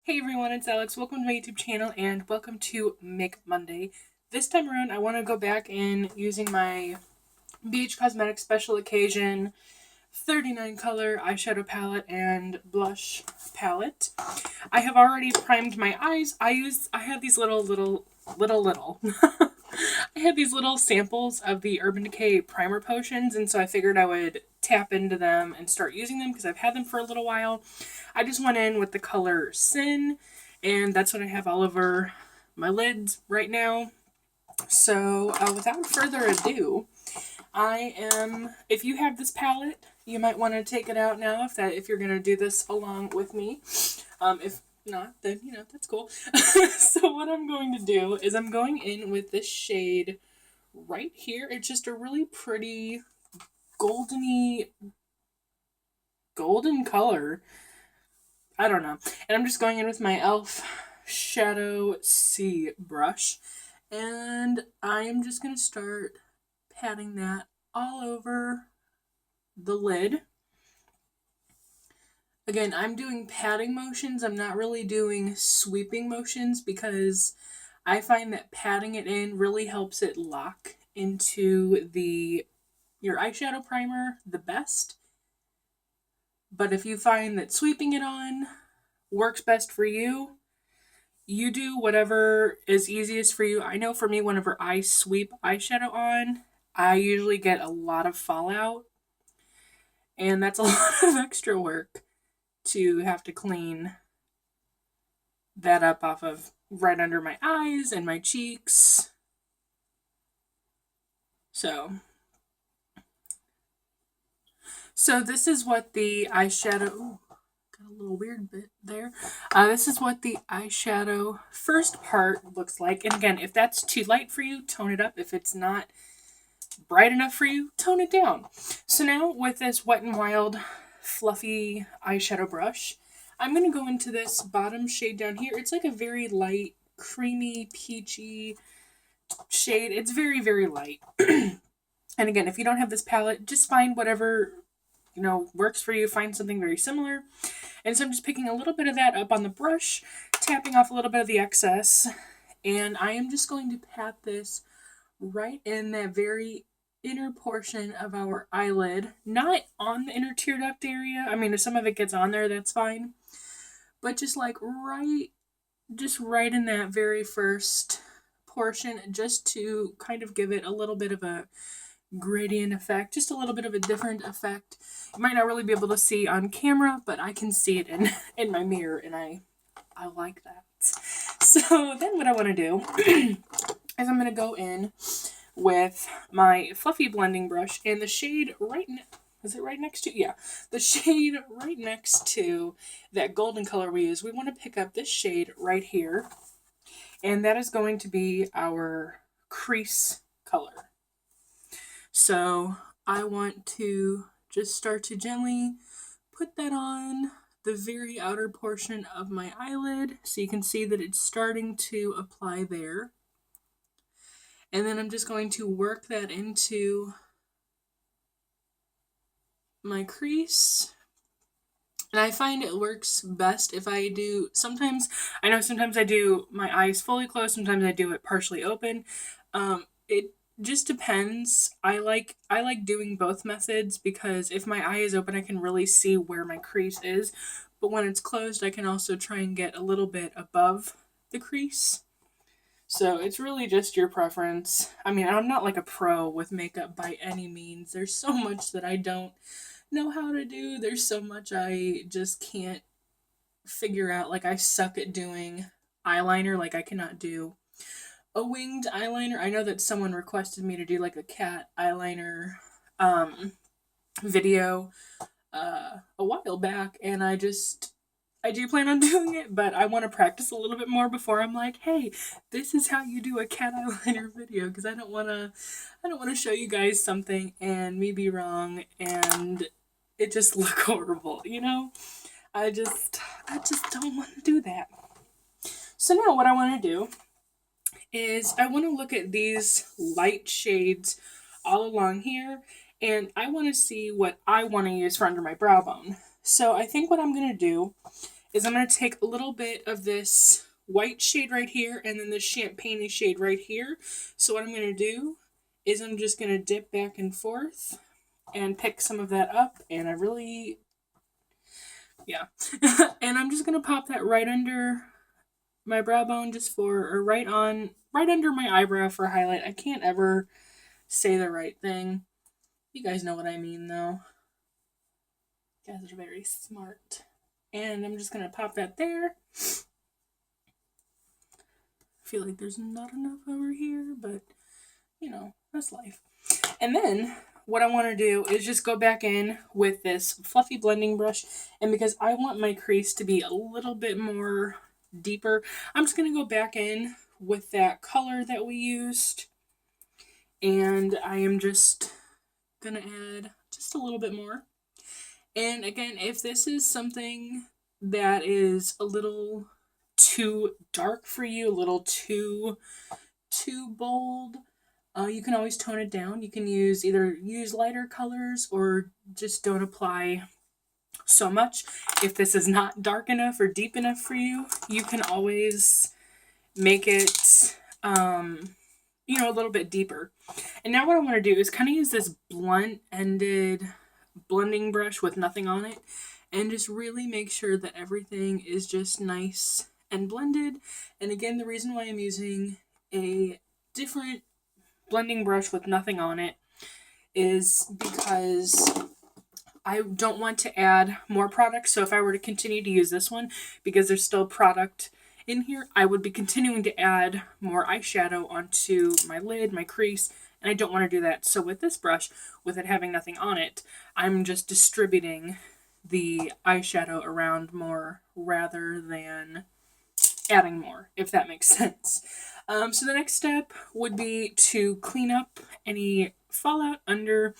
Hey everyone, it's Alex. Welcome to my YouTube channel and welcome to Make Monday. This time around, I want to go back in using my BH Cosmetics Special Occasion 39 color eyeshadow palette and blush palette. I have already primed my eyes. I have these little. I had these little samples of the Urban Decay primer potions, and so I figured I would tap into them and start using them because I've had them for a little while. I just went in with the color Sin, and that's what I have all over my lids right now. So without further ado, if you have this palette, you might want to take it out now if you're going to do this along with me. If not, then, that's cool. So what I'm going to do is I'm going in with this shade right here. It's just a really pretty golden color. I don't know. And I'm just going in with my e.l.f. Shadow C brush. And I am just going to start patting that all over the lid. Again, I'm doing patting motions. I'm not really doing sweeping motions because I find that patting it in really helps it lock into your eyeshadow primer the best. But if you find that sweeping it on works best for you, you do whatever is easiest for you. I know for me, whenever I sweep eyeshadow on, I usually get a lot of fallout. And that's a lot of extra work to have to clean that up off of right under my eyes and my cheeks. So this is what the eyeshadow... Ooh, got a little weird bit there. This is what the eyeshadow first part looks like. And again, if that's too light for you, tone it up. If it's not bright enough for you, tone it down. So now with this Wet n Wild fluffy eyeshadow brush, I'm going to go into this bottom shade down here. It's like a very light, creamy, peachy shade. It's very, very light. And again, if you don't have this palette, just find whatever, works for you. Find something very similar. And so I'm just picking a little bit of that up on the brush, tapping off a little bit of the excess. And I am just going to pat this right in that very inner portion of our eyelid. Not on the inner tear duct area. I mean, if some of it gets on there, that's fine. But just like right in that very first portion, just to kind of give it a little bit of a gradient effect, just a little bit of a different effect. You might not really be able to see on camera, but I can see it in my mirror, and I like that. So then what I want to do is I'm going to go in with my fluffy blending brush and the shade is it right next to? Yeah. The shade right next to that golden color we use. We want to pick up this shade right here. And that is going to be our crease color. So I want to just start to gently put that on the very outer portion of my eyelid. So you can see that it's starting to apply there. And then I'm just going to work that into my crease. And I find it works best if I do, sometimes I do my eyes fully closed, sometimes I do it partially open. It just depends. I like doing both methods because if my eye is open, I can really see where my crease is. But when it's closed, I can also try and get a little bit above the crease. So it's really just your preference. I mean, I'm not like a pro with makeup by any means. There's so much that I don't know how to do. There's so much I just can't figure out. Like, I suck at doing eyeliner. Like, I cannot do a winged eyeliner. I know that someone requested me to do like a cat eyeliner video a while back, and I do plan on doing it, but I want to practice a little bit more before I'm like, hey, this is how you do a cat eyeliner video, because I don't want to show you guys something and me be wrong and it just look horrible, I just don't want to do that. So now what I want to do is I want to look at these light shades all along here, and I want to see what I want to use for under my brow bone. So I think what I'm going to do is I'm going to take a little bit of this white shade right here and then this champagne shade right here. So what I'm going to do is I'm just going to dip back and forth and pick some of that up, and yeah. And I'm just going to pop that right under my brow bone or right under my eyebrow for highlight. I can't ever say the right thing. You guys know what I mean though. You guys are very smart. And I'm just going to pop that there. I feel like there's not enough over here, but that's life. And then what I want to do is just go back in with this fluffy blending brush, and because I want my crease to be a little bit more deeper, I'm just going to go back in with that color that we used, and I am just going to add just a little bit more. And again, if this is something that is a little too dark for you, a little too bold, you can always tone it down. You can either use lighter colors or just don't apply so much. If this is not dark enough or deep enough for you, you can always make it a little bit deeper. And now what I want to do is kind of use this blunt-ended blending brush with nothing on it and just really make sure that everything is just nice and blended. And again, the reason why I'm using a different blending brush with nothing on it is because I don't want to add more product. So if I were to continue to use this one, because there's still product in here, I would be continuing to add more eyeshadow onto my lid, my crease, and I don't want to do that. So with this brush, with it having nothing on it, I'm just distributing the eyeshadow around more rather than adding more, if that makes sense. So the next step would be to clean up any fallout under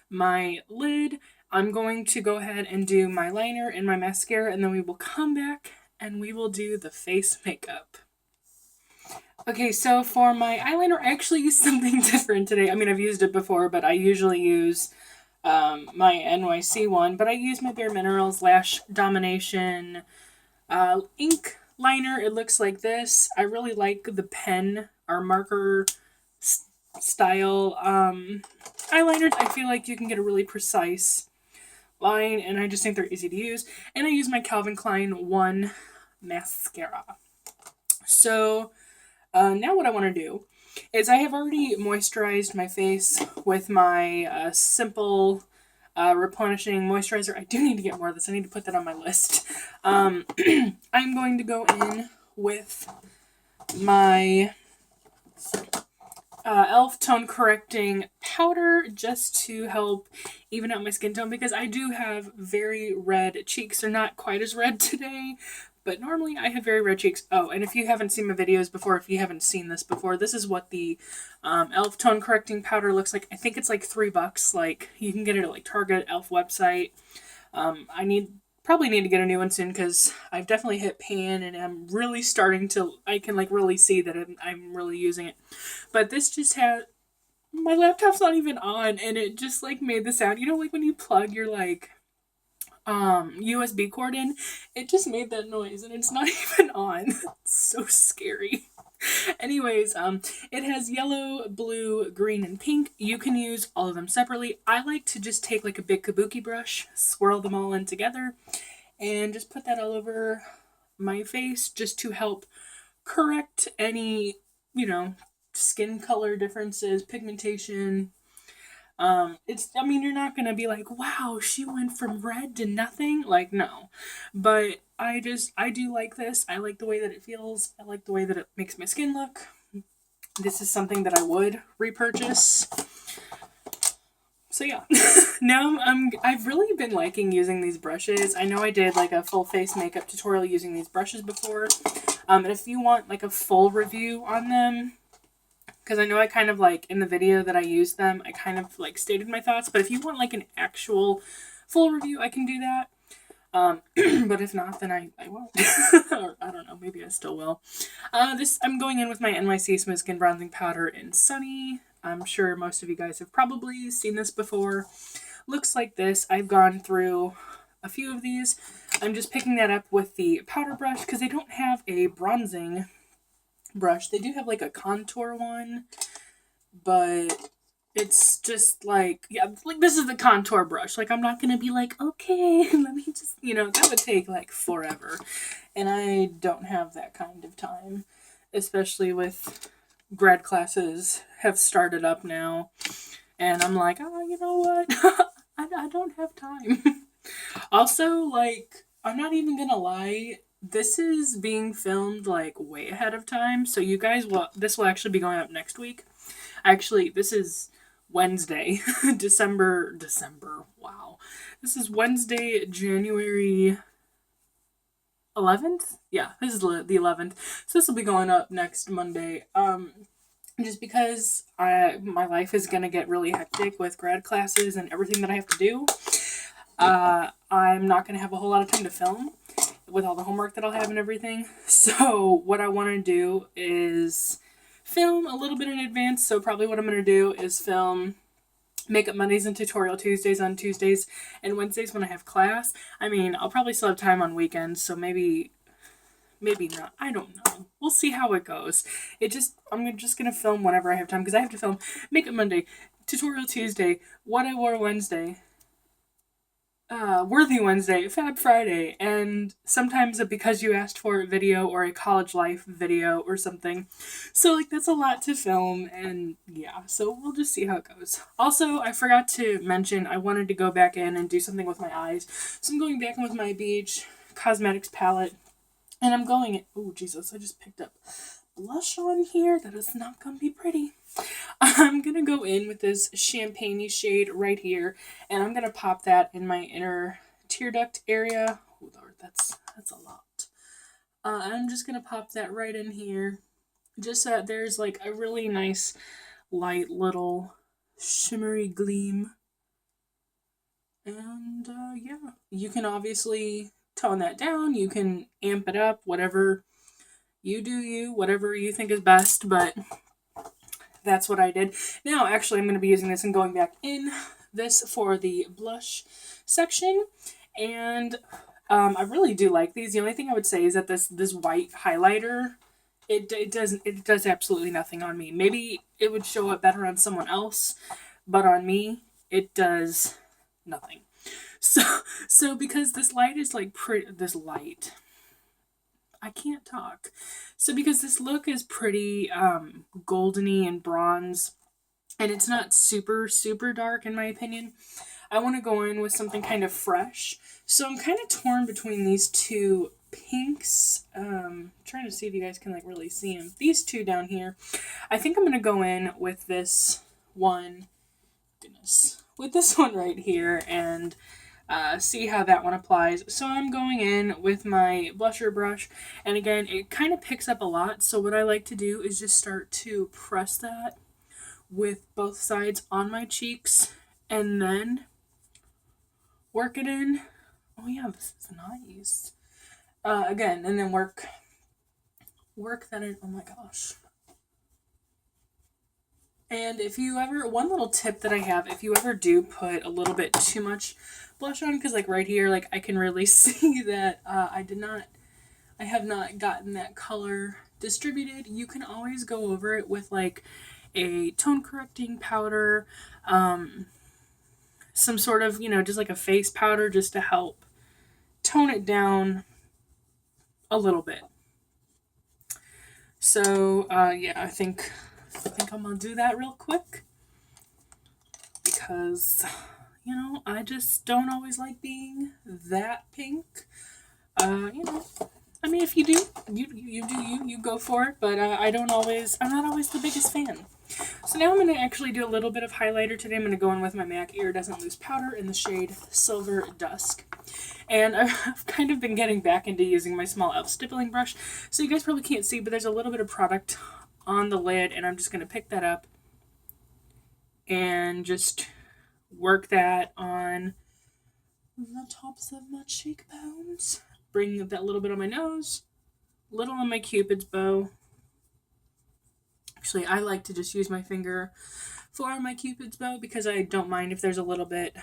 my lid. I'm going to go ahead and do my liner and my mascara, and then we will come back and we will do the face makeup. Okay, so for my eyeliner, I actually used something different today. I mean, I've used it before, but I usually use my NYC one, but I use my Bare Minerals Lash Domination ink liner. It looks like this. I really like the pen or marker style eyeliners. I feel like you can get a really precise line, and I just think they're easy to use. And I use my Calvin Klein 1 mascara. So now what I want to do is I have already moisturized my face with my simple replenishing moisturizer. I do need to get more of this. I need to put that on my list. I'm going to go in with my e.l.f. tone correcting powder just to help even out my skin tone, because I do have very red cheeks. They're not quite as red today, but normally I have very red cheeks. Oh, and if you haven't seen my videos before, if you haven't seen this before, this is what the e.l.f. tone correcting powder looks like. I think it's like $3. Like, you can get it at like Target, e.l.f. website. I probably need to get a new one soon, because I've definitely hit pan and I'm really starting to, I can like really see that I'm really using it. But this just my laptop's not even on, and it just like made the sound, like when you plug your like USB cord in, it just made that noise and it's not even on. It's so scary. Anyways, it has yellow, blue, green, and pink. You can use all of them separately. I like to just take like a big kabuki brush, swirl them all in together, and just put that all over my face just to help correct any, skin color differences, pigmentation. You're not gonna be like, wow, she went from red to nothing. Like, no. But I do like this. I like the way that it feels. I like the way that it makes my skin look. This is something that I would repurchase. So yeah. Now I've really been liking using these brushes. I know I did like a full face makeup tutorial using these brushes before. And if you want like a full review on them, because I know I kind of like in the video that I used them, I kind of like stated my thoughts, but if you want like an actual full review, I can do that. But if not, then I won't. Or I don't know, maybe I still will. I'm going in with my NYC Smooth Skin Bronzing Powder in Sunny. I'm sure most of you guys have probably seen this before. Looks like this. I've gone through a few of these. I'm just picking that up with the powder brush because they don't have a bronzing brush. They do have like a contour one, but it's just like, yeah, like this is the contour brush. Like I'm not gonna be like, okay, let me just, that would take like forever. And I don't have that kind of time, especially with grad classes have started up now. And I'm like, oh, you know what? I don't have time. Also, like, I'm not even gonna lie, this is being filmed like way ahead of time. So you guys this will actually be going up next week. Actually, this is Wednesday, December, wow. This is Wednesday, January 11th? Yeah, this is the 11th. So this will be going up next Monday. Just because my life is going to get really hectic with grad classes and everything that I have to do. I'm not going to have a whole lot of time to film with all the homework that I'll have and everything. So what I want to do is film a little bit in advance. So probably what I'm going to do is film Makeup Mondays and Tutorial Tuesdays on Tuesdays and Wednesdays when I have class. I mean, I'll probably still have time on weekends, so maybe not. I don't know. We'll see how it goes. I'm just gonna film whenever I have time because I have to film Makeup Monday, Tutorial Tuesday, What I Wore Wednesday, Worthy Wednesday, Fab Friday, and sometimes a Because You Asked For It video or a college life video or something. So like that's a lot to film, and yeah, so we'll just see how it goes. Also, I forgot to mention I wanted to go back in and do something with my eyes. So I'm going back in with my Beach Cosmetics palette. And I'm going, oh Jesus, I just picked up blush on here. That is not going to be pretty. I'm going to go in with this champagne-y shade right here. And I'm going to pop that in my inner tear duct area. Oh Lord, that's a lot. I'm just going to pop that right in here. Just so that there's like a really nice light little shimmery gleam. And yeah, you can obviously tone that down, you can amp it up, whatever whatever you think is best, but that's what I did. Now actually I'm going to be using this and going back in this for the blush section, and I really do like these. The only thing I would say is that this white highlighter, it does absolutely nothing on me. Maybe it would show up better on someone else, but on me it does nothing. So because this light is like I can't talk. So because this look is pretty goldeny and bronze, and it's not super, super dark in my opinion, I want to go in with something kind of fresh. So I'm kind of torn between these two pinks. Trying to see if you guys can like really see them. These two down here. I think I'm going to go in with this one. Goodness. With this one right here and see how that one applies. So I'm going in with my blusher brush, and again, it kind of picks up a lot, so what I like to do is just start to press that with both sides on my cheeks, and then work it in. Oh yeah, this is nice. Again, and then work that in. Oh my gosh. And if you ever, one little tip that I have, if you ever do put a little bit too much blush on, because like right here, like I can really see that I have not gotten that color distributed, you can always go over it with like a tone correcting powder, some sort of, just like a face powder just to help tone it down a little bit. So yeah, I think I'm gonna do that real quick because I just don't always like being that pink. I mean, if you do, you go for it, but I'm not always the biggest fan. So now I'm going to actually do a little bit of highlighter today. I'm going to go in with my MAC Iridescent Loose Powder in the shade Silver Dusk. And I've kind of been getting back into using my small e.l.f. stippling brush, so you guys probably can't see, but there's a little bit of product on the lid, and I'm just going to pick that up and just work that on the tops of my cheekbones. Bring that little bit on my nose, little on my Cupid's bow. Actually, I like to just use my finger for my Cupid's bow because I don't mind if there's a little bit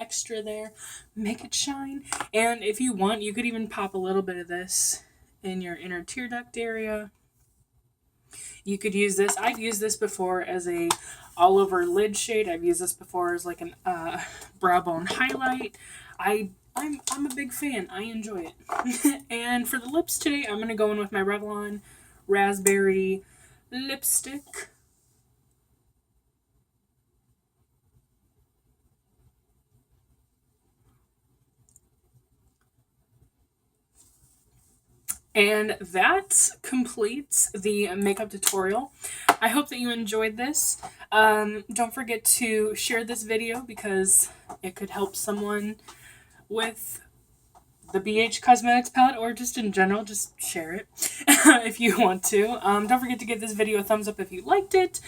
extra there, make it shine. And if you want, you could even pop a little bit of this in your inner tear duct area. You could use this. I've used this before as a all over lid shade. I've used this before as like an brow bone highlight. I'm a big fan. I enjoy it. And for the lips today, I'm gonna go in with my Revlon Raspberry lipstick. And that completes the makeup tutorial. I hope that you enjoyed this. Don't forget to share this video because it could help someone with the BH Cosmetics palette, or just in general, just share it if you want to. Don't forget to give this video a thumbs up if you liked it.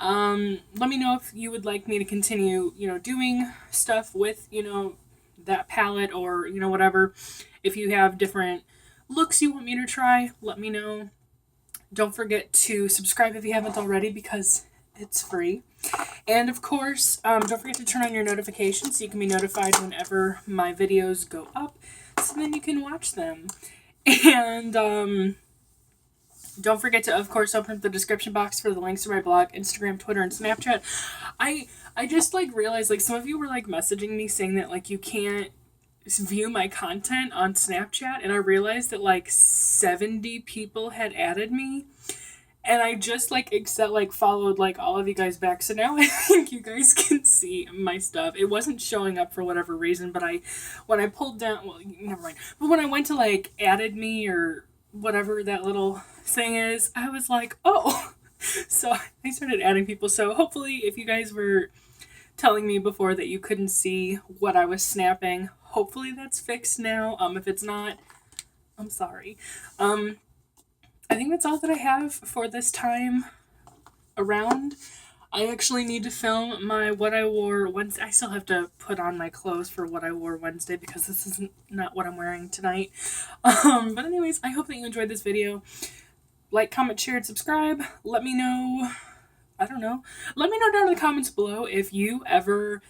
Let me know if you would like me to continue, doing stuff with, that palette, or, whatever. If you have different looks you want me to try, let me know. Don't forget to subscribe if you haven't already because it's free. And of course, don't forget to turn on your notifications so you can be notified whenever my videos go up, so then you can watch them. And don't forget to, of course, open up the description box for the links to my blog, Instagram, Twitter, and Snapchat. I just realized some of you were messaging me saying that you can't view my content on Snapchat, and I realized that 70 people had added me, and I just followed all of you guys back, so now I think you guys can see my stuff. It wasn't showing up for whatever reason, but when I pulled down, well, never mind, but when I went to added me or whatever that little thing is, I was like, oh. So I started adding people. So hopefully, if you guys were telling me before that you couldn't see what I was snapping, hopefully that's fixed now. If it's not, I'm sorry. I think that's all that I have for this time around. I actually need to film my what I wore Wednesday. I still have to put on my clothes for what I wore Wednesday because this is not what I'm wearing tonight. But anyways, I hope that you enjoyed this video. Like, comment, share, and subscribe. Let me know. I don't know. Let me know down in the comments below if you ever,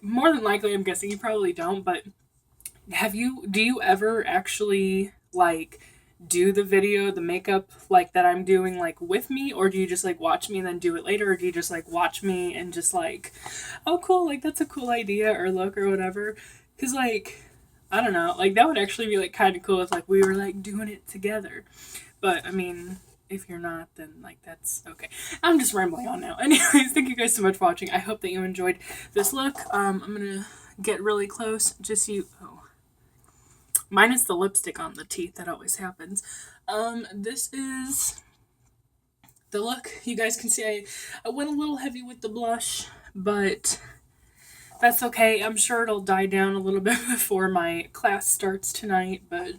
more than likely, I'm guessing you probably don't, but do you ever actually, do the video, the makeup, that I'm doing, with me, or do you just, watch me and then do it later, or do you just, watch me and just, oh, cool, that's a cool idea, or look, or whatever, because, I don't know, that would actually be, kind of cool if, we were, doing it together, but, I mean, if you're not, then, that's okay. I'm just rambling on now. Anyways, thank you guys so much for watching. I hope that you enjoyed this look. I'm gonna get really close, just so you, minus the lipstick on the teeth, that always happens. This is the look. You guys can see I went a little heavy with the blush, but that's okay. I'm sure it'll die down a little bit before my class starts tonight, but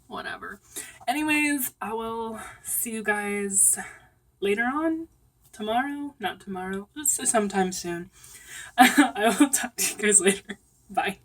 whatever. Anyways, I will see you guys later on. Tomorrow? Not tomorrow. Sometime soon. I will talk to you guys later. Bye.